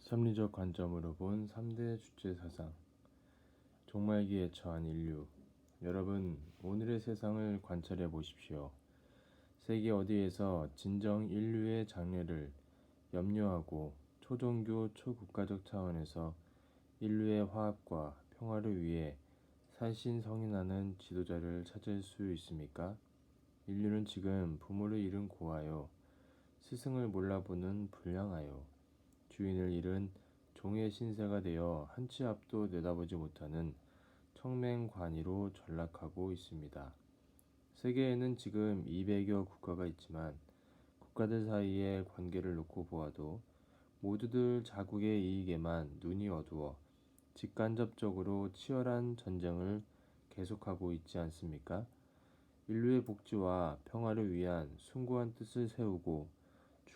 섭리적 관점으로 본 3대 주체 사상. 종말기에 처한 인류. 여러분, 오늘의 세상을 관찰해 보십시오. 세계 어디에서 진정 인류의 장래를 염려하고 초종교 초국가적 차원에서 인류의 화합과 평화를 위해 살신성인하는 지도자를 찾을 수 있습니까? 인류는 지금 부모를 잃은 고아요, 스승을 몰라보는 불량아요, 주인을 잃은 종의 신세가 되어 한 치 앞도 내다보지 못하는 청맹관이로 전락하고 있습니다. 세계에는 지금 200여 국가가 있지만 국가들 사이의 관계를 놓고 보아도 모두들 자국의 이익에만 눈이 어두워 직간접적으로 치열한 전쟁을 계속하고 있지 않습니까? 인류의 복지와 평화를 위한 숭고한 뜻을 세우고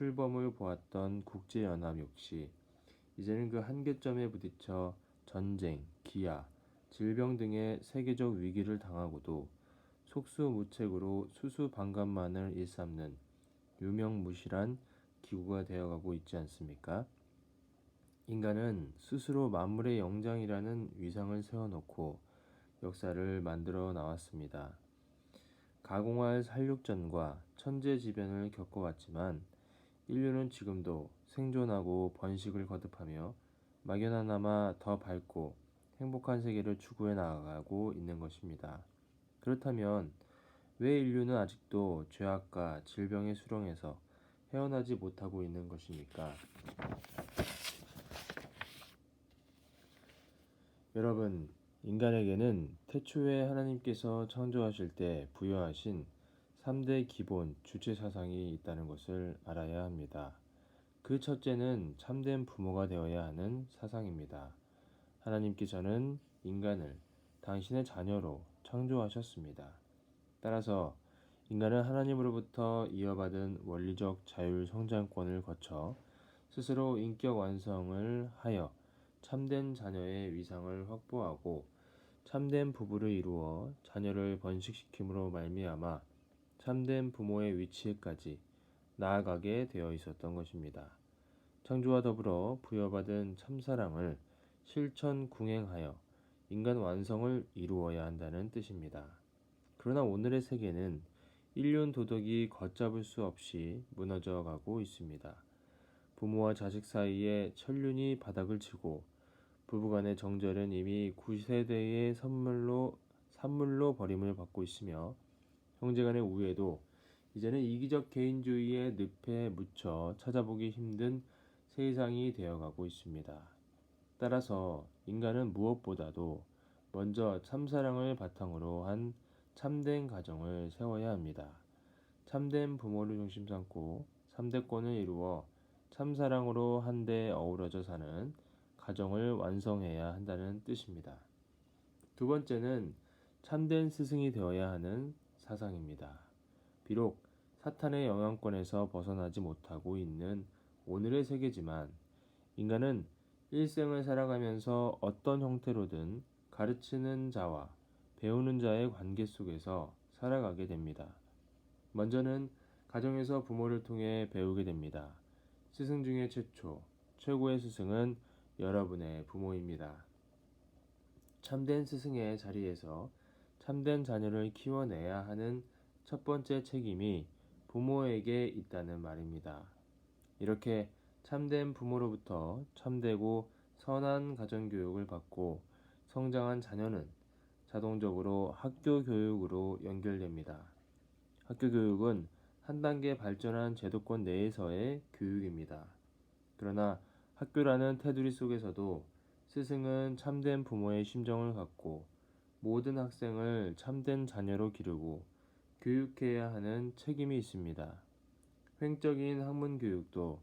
출범을 보았던 국제연합 역시 이제는 그 한계점에 부딪혀 전쟁, 기아, 질병 등의 세계적 위기를 당하고도 속수무책으로 수수방관만을 일삼는 유명무실한 기구가 되어가고 있지 않습니까? 인간은 스스로 만물의 영장이라는 위상을 세워놓고 역사를 만들어 나왔습니다. 가공할 살육전과 천재지변을 겪어왔지만 인류는 지금도 생존하고 번식을 거듭하며 막연하나마 더 밝고 행복한 세계를 추구해 나아가고 있는 것입니다. 그렇다면 왜 인류는 아직도 죄악과 질병의 수렁에서 헤어나지 못하고 있는 것입니까? 여러분, 인간에게는 태초에 하나님께서 창조하실 때 부여하신 3대 기본 주체 사상이 있다는 것을 알아야 합니다. 그 첫째는 참된 부모가 되어야 하는 사상입니다. 하나님께서는 인간을 당신의 자녀로 창조하셨습니다. 따라서 인간은 하나님으로부터 이어받은 원리적 자율 성장권을 거쳐 스스로 인격 완성을 하여 참된 자녀의 위상을 확보하고 참된 부부를 이루어 자녀를 번식시킴으로 말미암아 참된 부모의 위치에까지 나아가게 되어 있었던 것입니다. 창조와 더불어 부여받은 참사랑을 실천 궁행하여 인간 완성을 이루어야 한다는 뜻입니다. 그러나 오늘의 세계는 인륜 도덕이 걷잡을 수 없이 무너져 가고 있습니다. 부모와 자식 사이에 천륜이 바닥을 치고 부부간의 정절은 이미 9세대의 산물로 버림을 받고 있으며 형제간의 우애도 이제는 이기적 개인주의의 늪에 묻혀 찾아보기 힘든 세상이 되어가고 있습니다. 따라서 인간은 무엇보다도 먼저 참사랑을 바탕으로 한 참된 가정을 세워야 합니다. 참된 부모를 중심 삼고 3대권을 이루어 참사랑으로 한데 어우러져 사는 가정을 완성해야 한다는 뜻입니다. 두 번째는 참된 스승이 되어야 하는 사상입니다. 비록 사탄의 영향권에서 벗어나지 못하고 있는 오늘의 세계지만 인간은 일생을 살아가면서 어떤 형태로든 가르치는 자와 배우는 자의 관계 속에서 살아가게 됩니다. 먼저는 가정에서 부모를 통해 배우게 됩니다. 스승 중에 최고의 스승은 여러분의 부모입니다. 참된 스승의 자리에서 참된 자녀를 키워내야 하는 첫 번째 책임이 부모에게 있다는 말입니다. 이렇게 참된 부모로부터 참되고 선한 가정교육을 받고 성장한 자녀는 자동적으로 학교 교육으로 연결됩니다. 학교 교육은 한 단계 발전한 제도권 내에서의 교육입니다. 그러나 학교라는 테두리 속에서도 스승은 참된 부모의 심정을 갖고 모든 학생을 참된 자녀로 기르고 교육해야 하는 책임이 있습니다. 횡적인 학문 교육도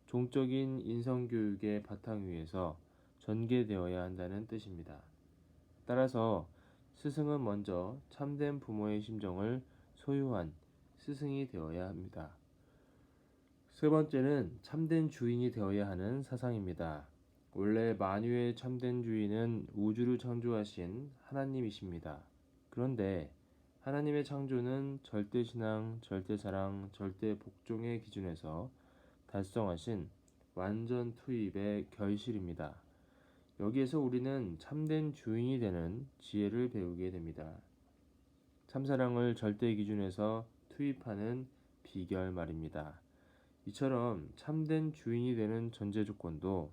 종적인 인성 교육의 바탕 위에서 전개되어야 한다는 뜻입니다. 따라서 스승은 먼저 참된 부모의 심정을 소유한 스승이 되어야 합니다. 세 번째는 참된 주인이 되어야 하는 사상입니다. 원래 만유의 참된 주인은 우주를 창조하신 하나님이십니다. 그런데 하나님의 창조는 절대신앙, 절대사랑, 절대복종의 기준에서 달성하신 완전 투입의 결실입니다. 여기에서 우리는 참된 주인이 되는 지혜를 배우게 됩니다. 참사랑을 절대 기준에서 투입하는 비결 말입니다. 이처럼 참된 주인이 되는 전제 조건도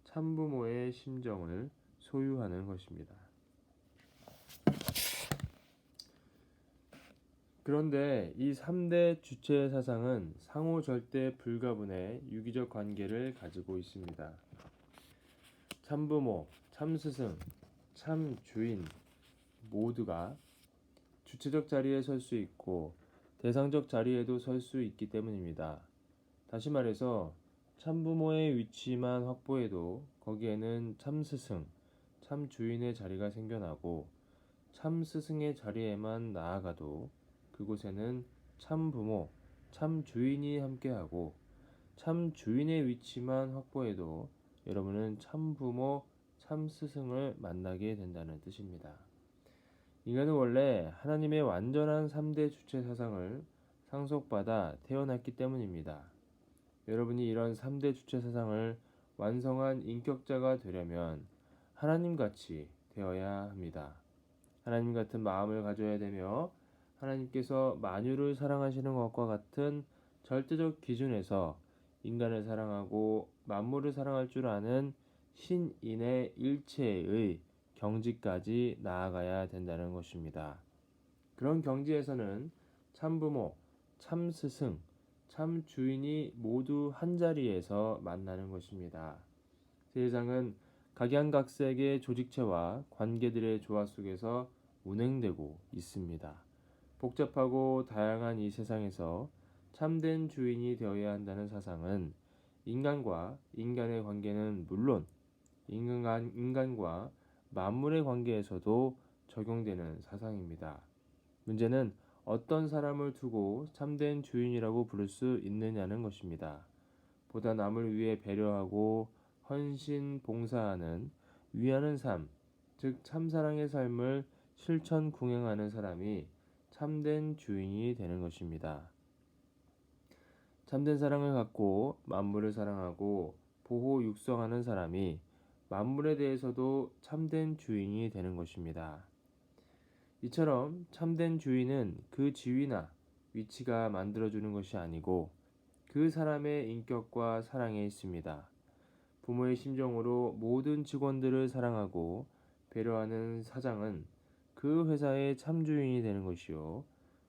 참부모의 심정을 소유하는 것입니다. 그런데 이 3대 주체 사상은 상호 절대 불가분의 유기적 관계를 가지고 있습니다. 참부모, 참스승, 참주인 모두가 주체적 자리에 설 수 있고 대상적 자리에도 설 수 있기 때문입니다. 다시 말해서 참부모의 위치만 확보해도 거기에는 참스승, 참주인의 자리가 생겨나고 참스승의 자리에만 나아가도 그곳에는 참부모, 참주인이 함께하고 참주인의 위치만 확보해도 여러분은 참부모, 참스승을 만나게 된다는 뜻입니다. 인간은 원래 하나님의 완전한 3대 주체 사상을 상속받아 태어났기 때문입니다. 여러분이 이런 3대 주체 사상을 완성한 인격자가 되려면 하나님같이 되어야 합니다. 하나님 같은 마음을 가져야 되며 하나님께서 만유를 사랑하시는 것과 같은 절대적 기준에서 인간을 사랑하고 만물을 사랑할 줄 아는 신인의 일체의 경지까지 나아가야 된다는 것입니다. 그런 경지에서는 참부모, 참스승, 참주인이 모두 한자리에서 만나는 것입니다. 세상은 각양각색의 조직체와 관계들의 조화 속에서 운행되고 있습니다. 복잡하고 다양한 이 세상에서 참된 주인이 되어야 한다는 사상은 인간과 인간의 관계는 물론 인간과 만물의 관계에서도 적용되는 사상입니다. 문제는 어떤 사람을 두고 참된 주인이라고 부를 수 있느냐는 것입니다. 보다 남을 위해 배려하고 헌신, 봉사하는 위하는 삶, 즉 참사랑의 삶을 실천 궁행하는 사람이 참된 주인이 되는 것입니다. 참된 사랑을 갖고 만물을 사랑하고 보호 육성하는 사람이 만물에 대해서도 참된 주인이 되는 것입니다. 이처럼 참된 주인은 그 지위나 위치가 만들어주는 것이 아니고 그 사람의 인격과 사랑에 있습니다. 부모의 심정으로 모든 직원들을 사랑하고 배려하는 사장은 그 회사의 참주인이 되는 것이요.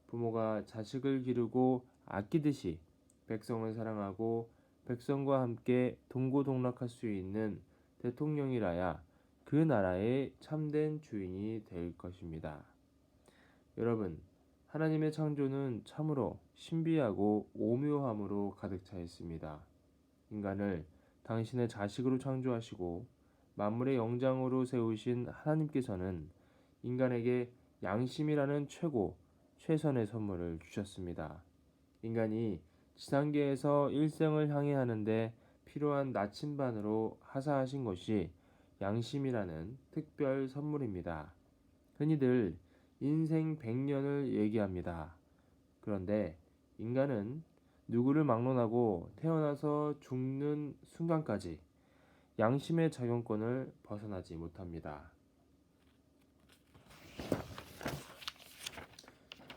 부모가 자식을 기르고 아끼듯이 백성을 사랑하고 백성과 함께 동고동락할 수 있는 대통령이라야 그 나라의 참된 주인이 될 것입니다. 여러분, 하나님의 창조는 참으로 신비하고 오묘함으로 가득 차 있습니다. 인간을 당신의 자식으로 창조하시고 만물의 영장으로 세우신 하나님께서는 인간에게 양심이라는 최선의 선물을 주셨습니다. 인간이 지상계에서 일생을 향해 하는데 필요한 나침반으로 하사하신 것이 양심이라는 특별 선물입니다. 흔히들 인생 100년을 얘기합니다. 그런데 인간은 누구를 막론하고 태어나서 죽는 순간까지 양심의 작용권을 벗어나지 못합니다.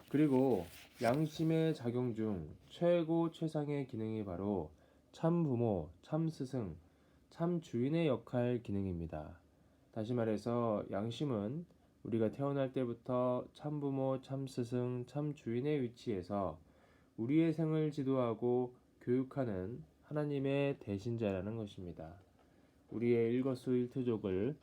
그리고 양심의 작용 중 최고 최상의 기능이 바로 참부모, 참스승, 참주인의 역할 기능입니다. 다시 말해서 양심은 우리가 태어날 때부터 참부모, 참스승, 참주인의 위치에서 우리의 생을 지도하고 교육하는 하나님의 대신자라는 것입니다. 우리의 일거수일투족을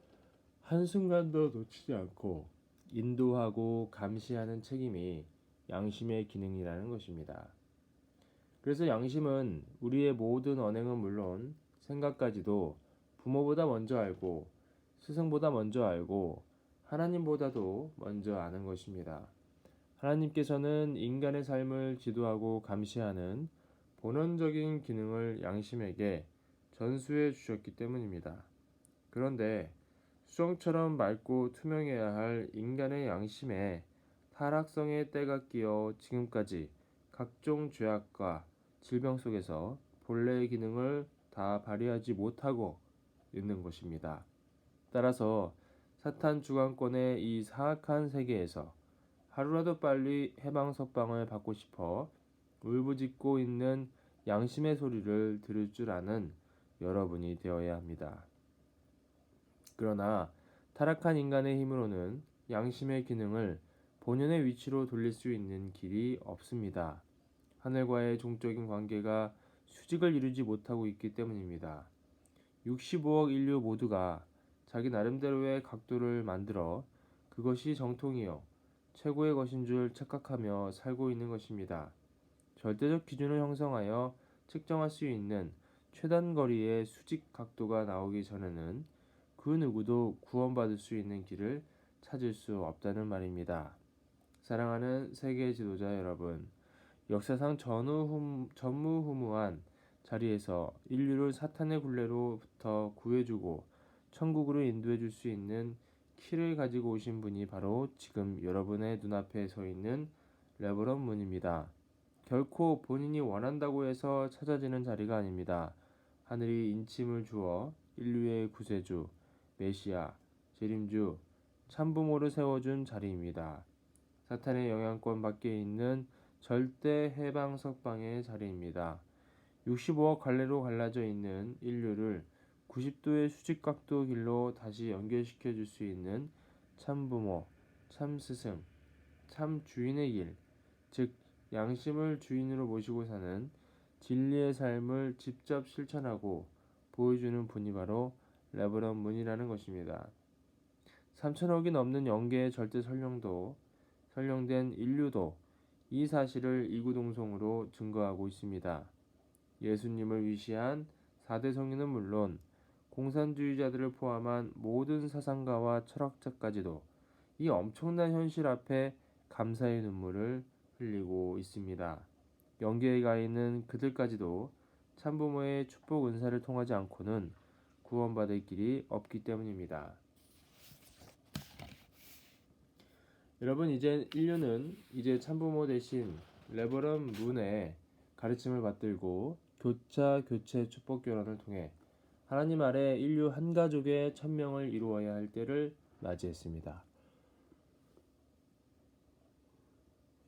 한순간도 놓치지 않고 인도하고 감시하는 책임이 양심의 기능이라는 것입니다. 그래서 양심은 우리의 모든 언행은 물론 생각까지도 부모보다 먼저 알고 스승보다 먼저 알고 하나님보다도 먼저 아는 것입니다. 하나님께서는 인간의 삶을 지도하고 감시하는 본원적인 기능을 양심에게 전수해 주셨기 때문입니다. 그런데 수정처럼 맑고 투명해야 할 인간의 양심에 타락성의 때가 끼어 지금까지 각종 죄악과 질병 속에서 본래의 기능을 다 발휘하지 못하고 있는 것입니다. 따라서 사탄 주관권의 이 사악한 세계에서 하루라도 빨리 해방석방을 받고 싶어 울부짖고 있는 양심의 소리를 들을 줄 아는 여러분이 되어야 합니다. 그러나 타락한 인간의 힘으로는 양심의 기능을 본연의 위치로 돌릴 수 있는 길이 없습니다. 하늘과의 종적인 관계가 수직을 이루지 못하고 있기 때문입니다. 65억 인류 모두가 자기 나름대로의 각도를 만들어 그것이 정통이요 최고의 것인 줄 착각하며 살고 있는 것입니다. 절대적 기준을 형성하여 측정할 수 있는 최단 거리의 수직 각도가 나오기 전에는 그 누구도 구원받을 수 있는 길을 찾을 수 없다는 말입니다. 사랑하는 세계 지도자 여러분, 역사상 전무후무한 자리에서 인류를 사탄의 굴레로부터 구해주고 천국으로 인도해줄 수 있는 키를 가지고 오신 분이 바로 지금 여러분의 눈앞에 서 있는 레버런 문입니다. 결코 본인이 원한다고 해서 찾아지는 자리가 아닙니다. 하늘이 인침을 주어 인류의 구세주, 메시아, 재림주, 참부모를 세워준 자리입니다. 사탄의 영향권 밖에 있는 절대 해방 석방의 자리입니다. 65억 갈래로 갈라져 있는 인류를 90도의 수직각도 길로 다시 연결시켜 줄 수 있는 참부모, 참스승, 참주인의 길, 즉 양심을 주인으로 모시고 사는 진리의 삶을 직접 실천하고 보여주는 분이 바로 레버런 문이라는 것입니다. 3천억이 넘는 영계의 절대 설령된 인류도 이 사실을 이구동성으로 증거하고 있습니다. 예수님을 위시한 4대 성인은 물론 공산주의자들을 포함한 모든 사상가와 철학자까지도 이 엄청난 현실 앞에 감사의 눈물을 흘리고 있습니다. 영계에 가 있는 그들까지도 참부모의 축복 은사를 통하지 않고는 구원받을 길이 없기 때문입니다. 여러분, 이제 인류는 이제 참부모 대신 레버런 문의 가르침을 받들고 교체 축복 결혼을 통해 하나님 아래 인류 한 가족의 천명을 이루어야 할 때를 맞이했습니다.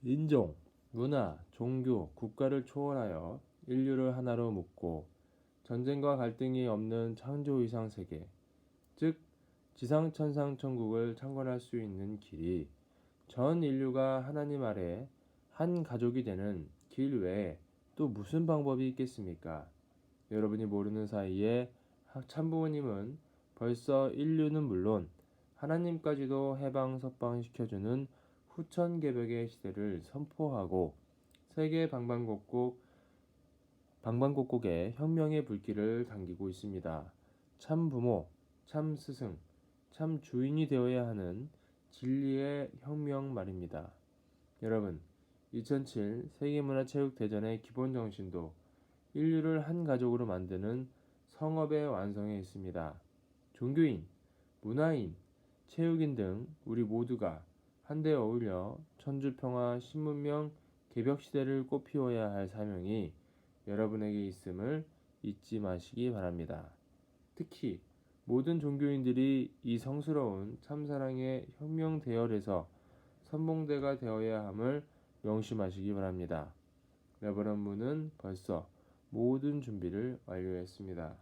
인종, 문화, 종교, 국가를 초월하여 인류를 하나로 묶고 전쟁과 갈등이 없는 창조 이상 세계, 즉 지상 천상 천국을 창건할 수 있는 길이 전 인류가 하나님 아래 한 가족이 되는 길 외에 또 무슨 방법이 있겠습니까? 여러분이 모르는 사이에 참부모님은 벌써 인류는 물론 하나님까지도 해방 석방시켜주는 후천개벽의 시대를 선포하고 세계 방방곡곡에 혁명의 불길을 당기고 있습니다. 참부모, 참스승, 참주인이 되어야 하는 진리의 혁명 말입니다. 여러분, 2007 세계문화체육대전의 기본 정신도 인류를 한 가족으로 만드는 성업의 완성에 있습니다. 종교인, 문화인, 체육인 등 우리 모두가 한데 어울려 천주평화 신문명 개벽시대를 꽃피워야 할 사명이 여러분에게 있음을 잊지 마시기 바랍니다. 특히 모든 종교인들이 이 성스러운 참사랑의 혁명 대열에서 선봉대가 되어야 함을 명심하시기 바랍니다. 레버런 문은 벌써 모든 준비를 완료했습니다.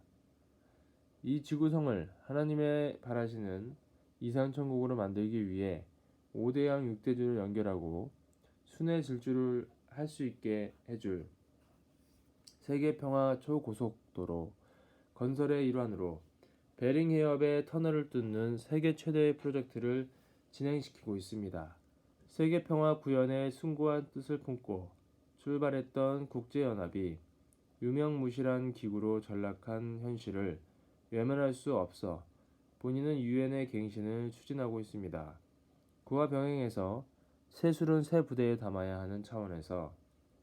이 지구성을 하나님의 바라시는 이산천국으로 만들기 위해 5대양 6대주를 연결하고 순회 질주를 할 수 있게 해줄 세계평화 초고속도로 건설의 일환으로 베링 해협의 터널을 뚫는 세계 최대의 프로젝트를 진행시키고 있습니다. 세계평화 구현의 숭고한 뜻을 품고 출발했던 국제연합이 유명무실한 기구로 전락한 현실을 외면할 수 없어 본인은 유엔의 갱신을 추진하고 있습니다. 그와 병행해서 세술은 새 부대에 담아야 하는 차원에서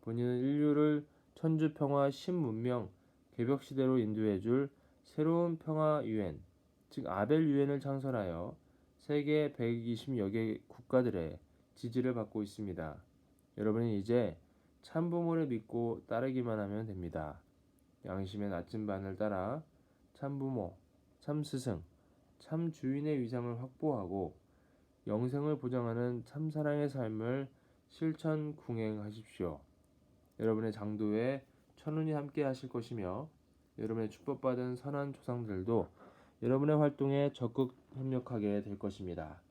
본인은 인류를 천주평화 신문명 개벽시대로 인도해줄 새로운 평화 유엔, 즉 아벨 유엔을 창설하여 세계 120여 개 국가들의 지지를 받고 있습니다. 여러분은 이제 참부모를 믿고 따르기만 하면 됩니다. 양심의 낮은 반을 따라 참부모, 참스승, 참주인의 위상을 확보하고 영생을 보장하는 참사랑의 삶을 실천 궁행하십시오. 여러분의 장도에 천운이 함께 하실 것이며 여러분의 축복받은 선한 조상들도 여러분의 활동에 적극 협력하게 될 것입니다.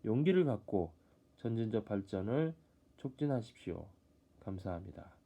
용기를 갖고 전진적 발전을 촉진하십시오. 감사합니다.